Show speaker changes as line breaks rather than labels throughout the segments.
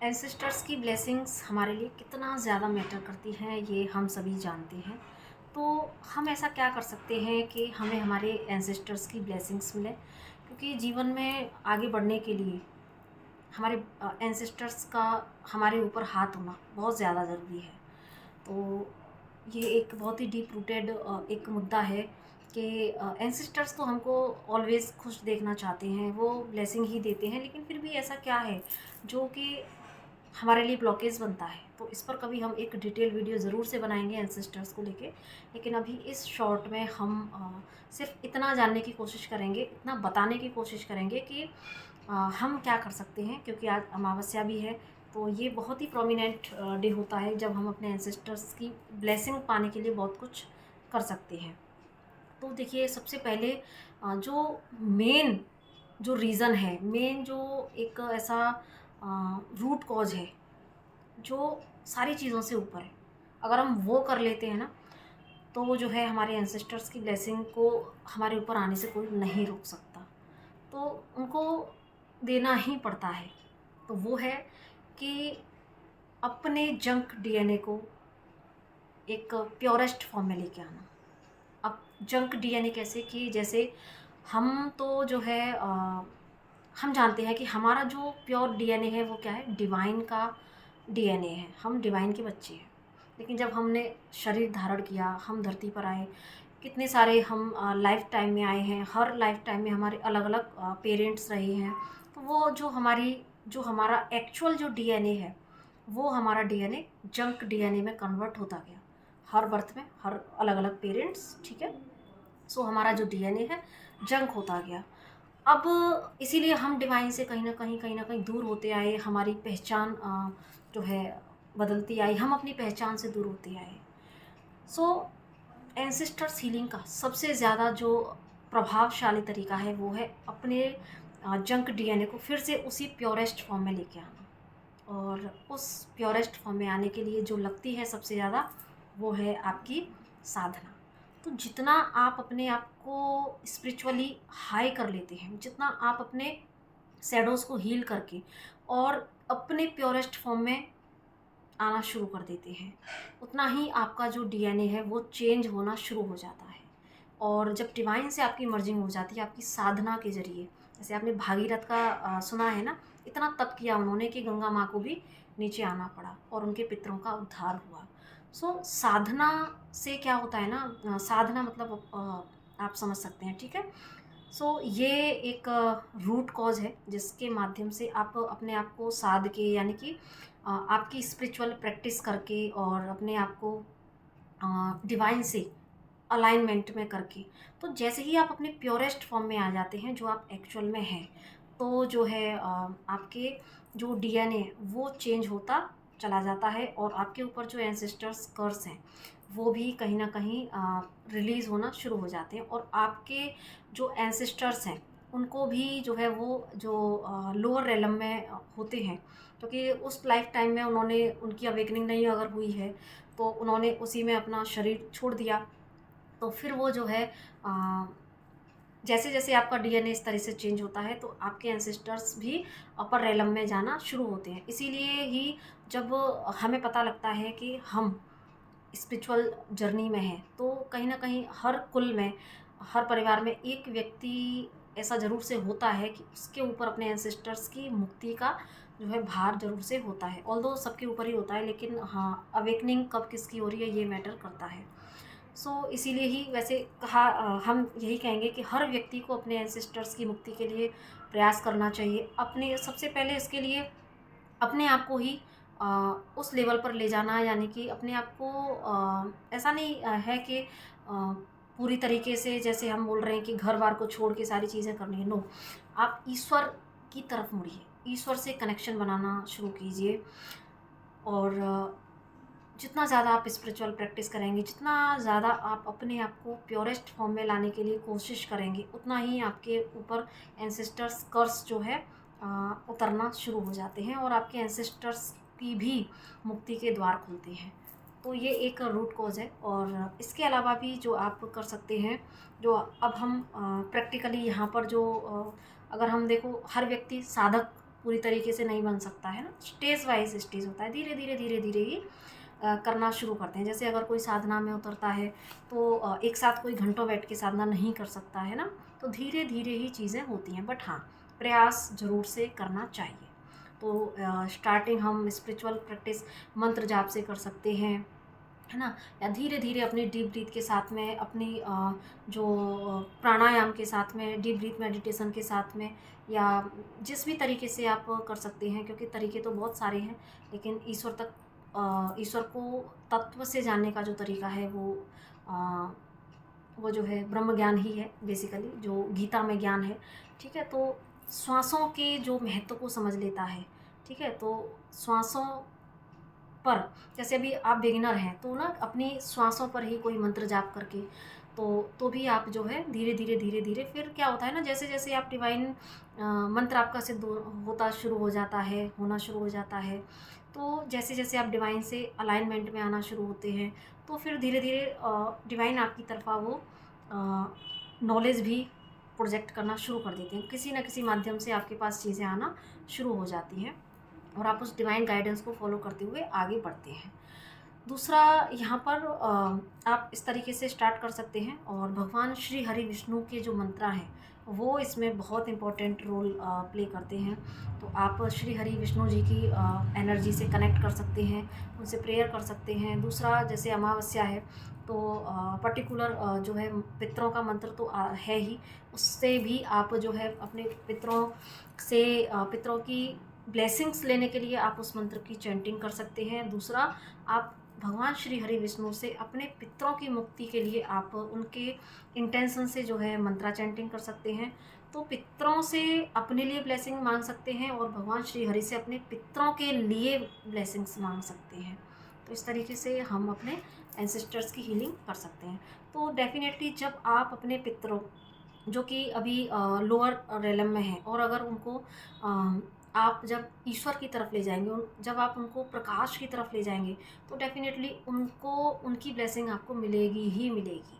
Ancestors की blessings हमारे लिए कितना ज़्यादा मैटर करती हैं ये हम सभी जानते हैं। तो हम ऐसा क्या कर सकते हैं कि हमें हमारे एंसेस्टर्स की ब्लेसिंग्स मिले, क्योंकि जीवन में आगे बढ़ने के लिए हमारे एंसेस्टर्स का हमारे ऊपर हाथ होना बहुत ज़्यादा ज़रूरी है। तो ये एक बहुत ही डीप रूटेड एक मुद्दा है कि एंसेस्टर्स तो हमको ऑलवेज़ खुश देखना चाहते हैं, वो ब्लेसिंग ही देते हैं, लेकिन फिर भी ऐसा क्या है जो कि हमारे लिए ब्लॉकेज बनता है। तो इस पर कभी हम एक डिटेल वीडियो ज़रूर से बनाएंगे एंसेस्टर्स को लेके। लेकिन अभी इस शॉर्ट में हम सिर्फ इतना जानने की कोशिश करेंगे, इतना बताने की कोशिश करेंगे कि हम क्या कर सकते हैं, क्योंकि आज अमावस्या भी है। तो ये बहुत ही प्रोमिनेंट डे होता है जब हम अपने एंसेस्टर्स की ब्लेसिंग पाने के लिए बहुत कुछ कर सकते हैं। तो देखिए, सबसे पहले जो मेन जो रीज़न है, मेन जो एक ऐसा रूट कॉज है जो सारी चीज़ों से ऊपर है, अगर हम वो कर लेते हैं ना, तो वो जो है हमारे एंसेस्टर्स की ब्लेसिंग को हमारे ऊपर आने से कोई नहीं रोक सकता। तो उनको देना ही पड़ता है। तो वो है कि अपने जंक डीएनए को एक प्योरेस्ट फॉर्म में लेके आना। अब जंक डीएनए कैसे, कि जैसे हम तो जो है हम जानते हैं कि हमारा जो प्योर डीएनए है वो क्या है, डिवाइन का डीएनए है। हम डिवाइन के बच्चे हैं। लेकिन जब हमने शरीर धारण किया, हम धरती पर आए, कितने सारे हम लाइफ टाइम में आए हैं, हर लाइफ टाइम में हमारे अलग अलग पेरेंट्स रहे हैं। तो वो जो हमारा एक्चुअल जो डीएनए है, वो हमारा डीएनए जंक डीएनए में कन्वर्ट होता गया। हर बर्थ में हर अलग अलग पेरेंट्स, ठीक है। सो हमारा जो डीएनए है जंक होता गया। अब इसीलिए हम डिवाइन से कहीं न कहीं दूर होते आए, हमारी पहचान जो है बदलती आई, हम अपनी पहचान से दूर होते आए। सो एंसेस्टर्स हीलिंग का सबसे ज़्यादा जो प्रभावशाली तरीका है वो है अपने जंक डीएनए को फिर से उसी प्योरेस्ट फॉर्म में लेके आना। और उस प्योरेस्ट फॉर्म में आने के लिए जो लगती है सबसे ज़्यादा, वो है आपकी साधना। तो जितना आप अपने आप को स्पिरिचुअली हाई कर लेते हैं, जितना आप अपने शैडोज़ को हील करके और अपने प्योरेस्ट फॉर्म में आना शुरू कर देते हैं, उतना ही आपका जो डीएनए है वो चेंज होना शुरू हो जाता है। और जब डिवाइन से आपकी मर्जिंग हो जाती है आपकी साधना के ज़रिए, जैसे आपने भागीरथ का सुना है ना, इतना तप किया उन्होंने कि गंगा माँ को भी नीचे आना पड़ा और उनके पितरों का उद्धार हुआ। सो साधना से क्या होता है ना, साधना मतलब आप समझ सकते हैं, ठीक है। सो ये एक रूट कॉज है जिसके माध्यम से आप अपने आप को साध के, यानी कि आपकी स्पिरिचुअल प्रैक्टिस करके और अपने आप को डिवाइन से अलाइनमेंट में करके, तो जैसे ही आप अपने प्योरेस्ट फॉर्म में आ जाते हैं जो आप एक्चुअल में हैं, तो जो है आपके जो डीएनए वो चेंज होता चला जाता है और आपके ऊपर जो एंसेस्टर्स कर्स हैं वो भी कहीं ना कहीं रिलीज़ होना शुरू हो जाते हैं। और आपके जो एंसेस्टर्स हैं उनको भी जो है वो जो लोअर रेलम में होते हैं, क्योंकि उस लाइफ टाइम में उन्होंने, उनकी अवेकनिंग नहीं अगर हुई है तो उन्होंने उसी में अपना शरीर छोड़ दिया। तो फिर वो जो है जैसे जैसे आपका डीएनए इस तरह से चेंज होता है तो आपके एंसेस्टर्स भी अपर रेलम में जाना शुरू होते हैं। इसीलिए ही जब हमें पता लगता है कि हम स्पिरिचुअल जर्नी में हैं, तो कहीं न कहीं हर कुल में, हर परिवार में एक व्यक्ति ऐसा ज़रूर से होता है कि उसके ऊपर अपने एंसेस्टर्स की मुक्ति का जो है भार ज़रूर से होता है। ऑल्दो सबके ऊपर ही होता है, लेकिन हाँ, अवेकनिंग कब किसकी हो रही है ये मैटर करता है। सो इसीलिए ही वैसे कहा, हम यही कहेंगे कि हर व्यक्ति को अपने एंसेस्टर्स की मुक्ति के लिए प्रयास करना चाहिए। अपने सबसे पहले इसके लिए अपने आप को ही अ, उस लेवल पर ले जाना, यानी कि अपने आप को ऐसा नहीं है कि पूरी तरीके से जैसे हम बोल रहे हैं कि घर-बार को छोड़ के सारी चीज़ें करनी है, नो। आप ईश्वर की तरफ मुड़िए, ईश्वर से कनेक्शन बनाना शुरू कीजिए। और जितना ज़्यादा आप स्पिरिचुअल प्रैक्टिस करेंगे, जितना ज़्यादा आप अपने आप को प्योरेस्ट फॉर्म में लाने के लिए कोशिश करेंगे, उतना ही आपके ऊपर एंसेस्टर्स कर्स जो है उतरना शुरू हो जाते हैं और आपके एंसेस्टर्स की भी मुक्ति के द्वार खुलते हैं। तो ये एक रूट कॉज है। और इसके अलावा भी जो आप कर सकते हैं, जो अब हम प्रैक्टिकली यहाँ पर जो अगर हम देखो, हर व्यक्ति साधक पूरी तरीके से नहीं बन सकता है ना, स्टेज वाइज स्टेज होता है, धीरे धीरे धीरे धीरे ही करना शुरू करते हैं। जैसे अगर कोई साधना में उतरता है तो एक साथ कोई घंटों बैठ के साधना नहीं कर सकता है ना, तो धीरे धीरे ही चीज़ें होती हैं, बट हाँ प्रयास ज़रूर से करना चाहिए। तो स्टार्टिंग हम स्पिरिचुअल प्रैक्टिस मंत्र जाप से कर सकते हैं, है ना, या धीरे धीरे अपनी डीप ब्रीथ के साथ में, अपनी जो प्राणायाम के साथ में, डीप ब्रीथ मेडिटेशन के साथ में, या जिस भी तरीके से आप कर सकते हैं, क्योंकि तरीके तो बहुत सारे हैं, लेकिन ईश्वर तक ईश्वर को तत्व से जानने का जो तरीका है वो जो है ब्रह्म ज्ञान ही है बेसिकली, जो गीता में ज्ञान है। ठीक है, तो श्वासों के जो महत्व को समझ लेता है, ठीक है, तो श्वासों पर, जैसे अभी आप बिगिनर हैं तो ना अपनी श्वासों पर ही कोई मंत्र जाप करके तो भी आप जो है धीरे धीरे धीरे धीरे, फिर क्या होता है ना, जैसे जैसे आप डिवाइन मंत्र आपका सिद्ध होता शुरू हो जाता है, होना शुरू हो जाता है, तो जैसे जैसे आप डिवाइन से अलाइनमेंट में आना शुरू होते हैं, तो फिर धीरे धीरे डिवाइन आपकी तरफा वो नॉलेज भी प्रोजेक्ट करना शुरू कर देते हैं, किसी न किसी माध्यम से आपके पास चीज़ें आना शुरू हो जाती हैं, और आप उस डिवाइन गाइडेंस को फॉलो करते हुए आगे बढ़ते हैं। दूसरा, यहाँ पर आप इस तरीके से स्टार्ट कर सकते हैं, और भगवान श्री हरि विष्णु के जो मंत्र हैं वो इसमें बहुत इम्पोर्टेंट रोल प्ले करते हैं। तो आप श्री हरि विष्णु जी की एनर्जी से कनेक्ट कर सकते हैं, उनसे प्रेयर कर सकते हैं। दूसरा, जैसे अमावस्या है तो पर्टिकुलर जो है पितरों का मंत्र तो है ही, उससे भी आप जो है अपने पितरों से पितरों की ब्लेसिंग्स लेने के लिए आप उस मंत्र की चैंटिंग कर सकते हैं। दूसरा, आप भगवान श्री हरि विष्णु से अपने पितरों की मुक्ति के लिए आप उनके इंटेंशन से जो है मंत्रा चैंटिंग कर सकते हैं। तो पितरों से अपने लिए ब्लेसिंग मांग सकते हैं, और भगवान श्री हरि से अपने पितरों के लिए ब्लेसिंग्स मांग सकते हैं। तो इस तरीके से हम अपने एंसेस्टर्स की हीलिंग कर सकते हैं। तो डेफिनेटली जब आप अपने पितरों, जो कि अभी लोअर रेलम में हैं, और अगर उनको आप जब ईश्वर की तरफ ले जाएंगे, जब आप उनको प्रकाश की तरफ ले जाएंगे, तो डेफिनेटली उनको उनकी ब्लेसिंग आपको मिलेगी ही मिलेगी।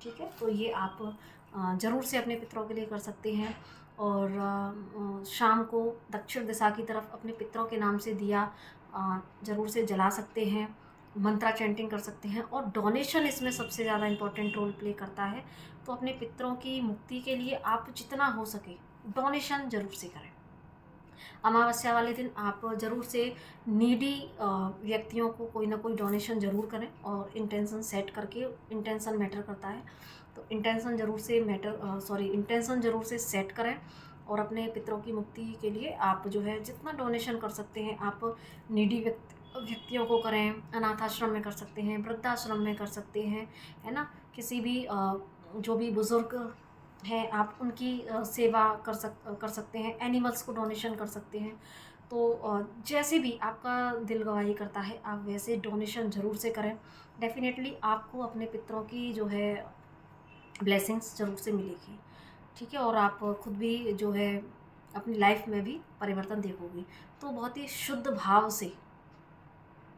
ठीक है, तो ये आप ज़रूर से अपने पितरों के लिए कर सकते हैं। और शाम को दक्षिण दिशा की तरफ अपने पितरों के नाम से दिया ज़रूर से जला सकते हैं, मंत्रा चैंटिंग कर सकते हैं। और डोनेशन इसमें सबसे ज़्यादा इम्पोर्टेंट रोल प्ले करता है। तो अपने पितरों की मुक्ति के लिए आप जितना हो सके डोनेशन ज़रूर से करें। अमावस्या वाले दिन आप ज़रूर से नीडी व्यक्तियों को कोई ना कोई डोनेशन ज़रूर करें, और इंटेंशन सेट करके, इंटेंशन मैटर करता है, तो इंटेंशन ज़रूर से सेट करें। और अपने पितरों की मुक्ति के लिए आप जो है जितना डोनेशन कर सकते हैं आप नीडी व्यक्तियों को करें, अनाथ आश्रम में कर सकते हैं, वृद्धाश्रम में कर सकते हैं, है ना, किसी भी जो भी बुज़ुर्ग हैं आप उनकी सेवा कर सकते हैं, एनिमल्स को डोनेशन कर सकते हैं। तो जैसे भी आपका दिल गवाही करता है आप वैसे डोनेशन ज़रूर से करें। डेफिनेटली आपको अपने पितरों की जो है ब्लेसिंग्स ज़रूर से मिलेगी। ठीक है, और आप खुद भी जो है अपनी लाइफ में भी परिवर्तन देखोगे। तो बहुत ही शुद्ध भाव से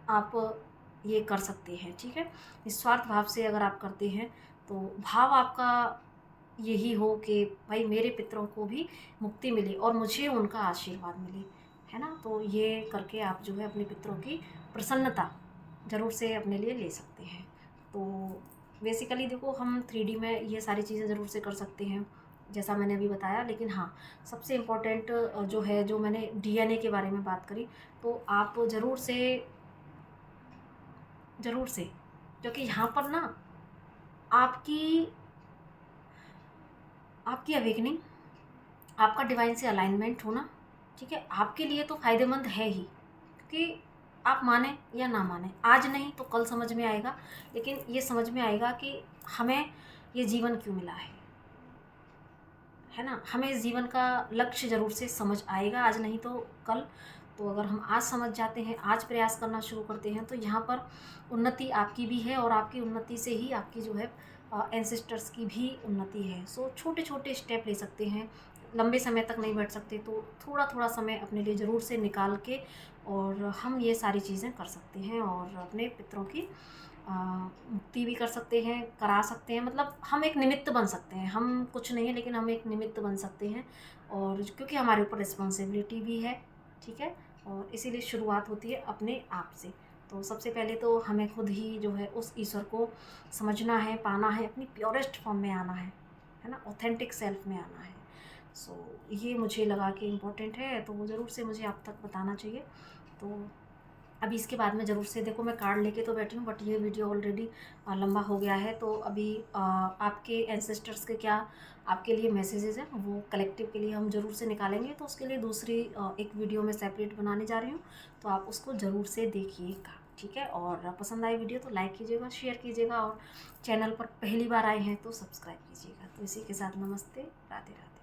आप ये कर सकते हैं। ठीक है, निस्वार्थ भाव से अगर आप करते हैं तो भाव आपका यही हो कि भाई मेरे पितरों को भी मुक्ति मिले और मुझे उनका आशीर्वाद मिले, है ना। तो ये करके आप जो है अपने पितरों की प्रसन्नता ज़रूर से अपने लिए ले सकते हैं। तो बेसिकली देखो हम 3D में ये सारी चीज़ें ज़रूर से कर सकते हैं जैसा मैंने अभी बताया, लेकिन हाँ सबसे इम्पोर्टेंट जो है, जो मैंने DNA के बारे में बात करी, तो आप ज़रूर से क्योंकि यहाँ पर ना आपकी अवेकनिंग, आपका डिवाइन से अलाइनमेंट होना, ठीक है, आपके लिए तो फ़ायदेमंद है ही, क्योंकि आप माने या ना माने, आज नहीं तो कल समझ में आएगा, लेकिन ये समझ में आएगा कि हमें ये जीवन क्यों मिला है ना। हमें इस जीवन का लक्ष्य ज़रूर से समझ आएगा, आज नहीं तो कल। तो अगर हम आज समझ जाते हैं, आज प्रयास करना शुरू करते हैं, तो यहाँ पर उन्नति आपकी भी है, और आपकी उन्नति से ही आपकी जो है एंसेस्टर्स की भी उन्नति है। सो छोटे छोटे स्टेप ले सकते हैं, लंबे समय तक नहीं बैठ सकते तो थोड़ा थोड़ा समय अपने लिए ज़रूर से निकाल के और हम ये सारी चीज़ें कर सकते हैं, और अपने पितरों की मुक्ति भी कर सकते हैं, करा सकते हैं। मतलब हम एक निमित्त बन सकते हैं, हम कुछ नहीं है लेकिन हम एक निमित्त बन सकते हैं, और क्योंकि हमारे ऊपर रिस्पॉन्सिबिलिटी भी है, ठीक है। और इसीलिए शुरुआत होती है अपने आप से। तो सबसे पहले तो हमें खुद ही जो है उस ईश्वर को समझना है, पाना है, अपनी प्योरेस्ट फॉर्म में आना है ना, ऑथेंटिक सेल्फ में आना है। सो ये मुझे लगा कि इम्पोर्टेंट है, तो वो ज़रूर से मुझे आप तक बताना चाहिए। तो अभी इसके बाद में ज़रूर से देखो, मैं कार्ड लेके तो बैठी हूँ, बट ये वीडियो ऑलरेडी लंबा हो गया है। तो अभी आपके एंसेस्टर्स के क्या आपके लिए मैसेजेस हैं, वो कलेक्टिव के लिए हम ज़रूर से निकालेंगे। तो उसके लिए दूसरी एक वीडियो में सेपरेट बनाने जा रही हूँ, तो आप उसको ज़रूर से देखिएगा, ठीक है। और पसंद आई वीडियो तो लाइक कीजिएगा, शेयर कीजिएगा, और चैनल पर पहली बार आए हैं तो सब्सक्राइब कीजिएगा। तो इसी के साथ नमस्ते, राधे राधे।